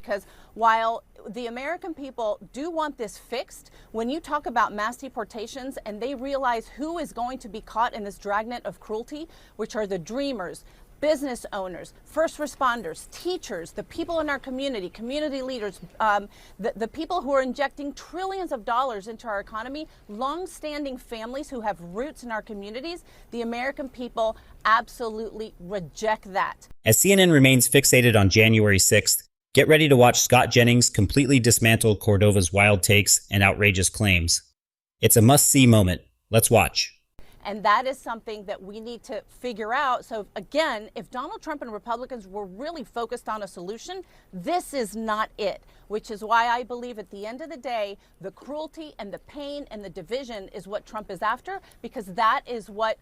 Because while the American people do want this fixed, when you talk about mass deportations and they realize who is going to be caught in this dragnet of cruelty, which are the dreamers, business owners, first responders, teachers, the people in our community, community leaders, the people who are injecting trillions of dollars into our economy, long-standing families who have roots in our communities, the American people absolutely reject that. As CNN remains fixated on January 6th, get ready to watch Scott Jennings completely dismantle Cordova's wild takes and outrageous claims. It's a must-see moment. Let's watch. And that is something that we need to figure out. So again, if Donald Trump and Republicans were really focused on a solution, this is not it, which is why I believe at the end of the day, the cruelty and the pain and the division is what Trump is after, because that is what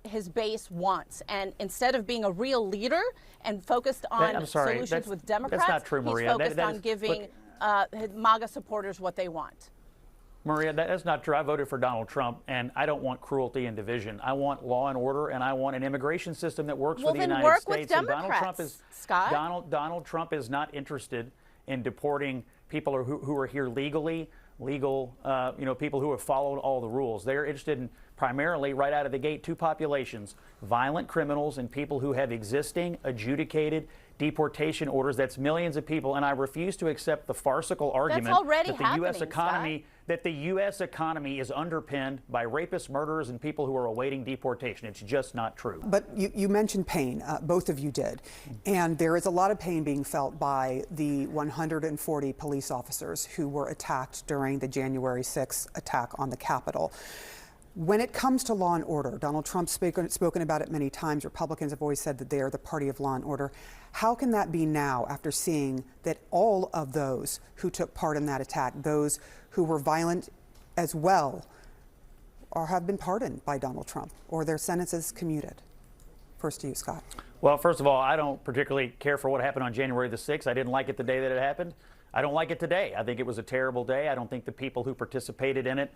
his base wants. And instead of being a real leader and focused on solutions with Democrats, that's not true, Maria. He's focused on giving MAGA supporters what they want. Maria, that's not true. I voted for Donald Trump, and I don't want cruelty and division. I want law and order, and I want an immigration system that works for the United States. With Democrats, Donald Trump is not interested in deporting people who are here legal, people who have followed all the rules. They're interested in primarily, right out of the gate, two populations: violent criminals and people who have existing adjudicated deportation orders. That's millions of people, and I refuse to accept the farcical argument that the U.S. economy is underpinned by rapists, murderers, and people who are awaiting deportation. It's just not true. But you mentioned pain, both of you did, and there is a lot of pain being felt by the 140 police officers who were attacked during the January 6th attack on the Capitol. When it comes to law and order, Donald Trump's spoken about it many times. Republicans have always said that they are the party of law and order. How can that be now after seeing that all of those who took part in that attack, those who were violent as well, or have been pardoned by Donald Trump or their sentences commuted? First to you, Scott. Well, first of all, I don't particularly care for what happened on January the 6th. I didn't like it the day that it happened. I don't like it today. I think it was a terrible day. I don't think the people who participated in it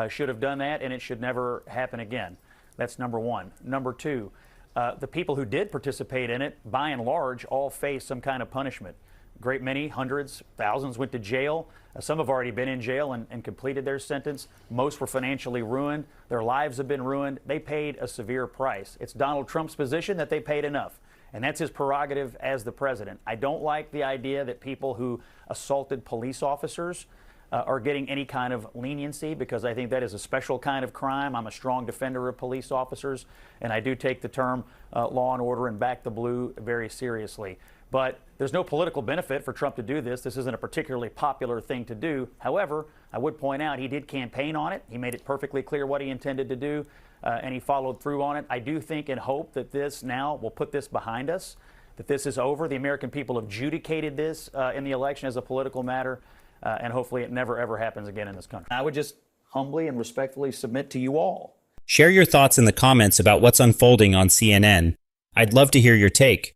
should have done that, and it should never happen again. That's number one. Number two, the people who did participate in it, by and large, all face some kind of punishment. A great many, hundreds, thousands went to jail. Some have already been in jail and completed their sentence. Most were financially ruined. Their lives have been ruined. They paid a severe price. It's Donald Trump's position that they paid enough, and that's his prerogative as the president. I don't like the idea that people who assaulted police officers are getting any kind of leniency, because I think that is a special kind of crime. I'm a strong defender of police officers, and I do take the term law and order and back the blue very seriously. But there's no political benefit for Trump to do this. This isn't a particularly popular thing to do. However, I would point out he did campaign on it. He made it perfectly clear what he intended to do, and he followed through on it. I do think and hope that this now will put this behind us, that this is over. The American people have adjudicated this in the election as a political matter, and hopefully it never, ever happens again in this country. I would just humbly and respectfully submit to you all. Share your thoughts in the comments about what's unfolding on CNN. I'd love to hear your take.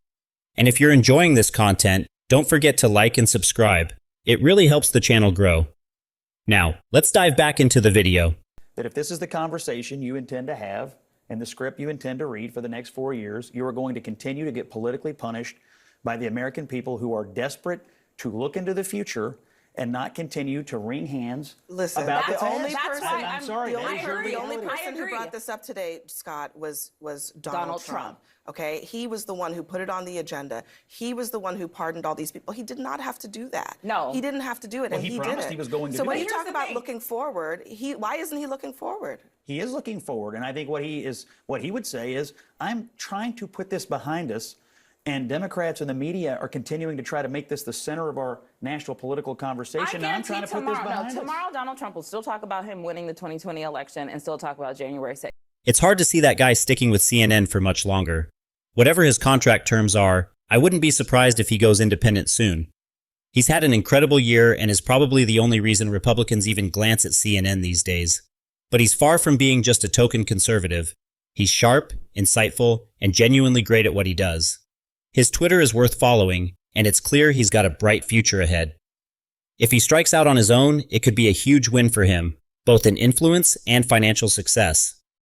And if you're enjoying this content, don't forget to like and subscribe. It really helps the channel grow. Now, let's dive back into the video. That if this is the conversation you intend to have and the script you intend to read for the next 4 years, you are going to continue to get politically punished by the American people who are desperate to look into the future and not continue to wring hands about the only person. I'm sorry. The only person who brought this up today, Scott, was Donald Trump. Okay, he was the one who put it on the agenda. He was the one who pardoned all these people. He did not have to do that. No, he didn't have to do it, well, and he promised did it. He was going to so do when it. you talk about looking forward, why isn't he looking forward? He is looking forward, and I think what he would say is, I'm trying to put this behind us. And Democrats and the media are continuing to try to make this the center of our national political conversation. I I'm trying to put this behind us. Tomorrow, Donald Trump will still talk about him winning the 2020 election and still talk about January 6th. It's hard to see that guy sticking with CNN for much longer. Whatever his contract terms are, I wouldn't be surprised if he goes independent soon. He's had an incredible year and is probably the only reason Republicans even glance at CNN these days. But he's far from being just a token conservative. He's sharp, insightful, and genuinely great at what he does. His Twitter is worth following, and it's clear he's got a bright future ahead. If he strikes out on his own, it could be a huge win for him, both in influence and financial success.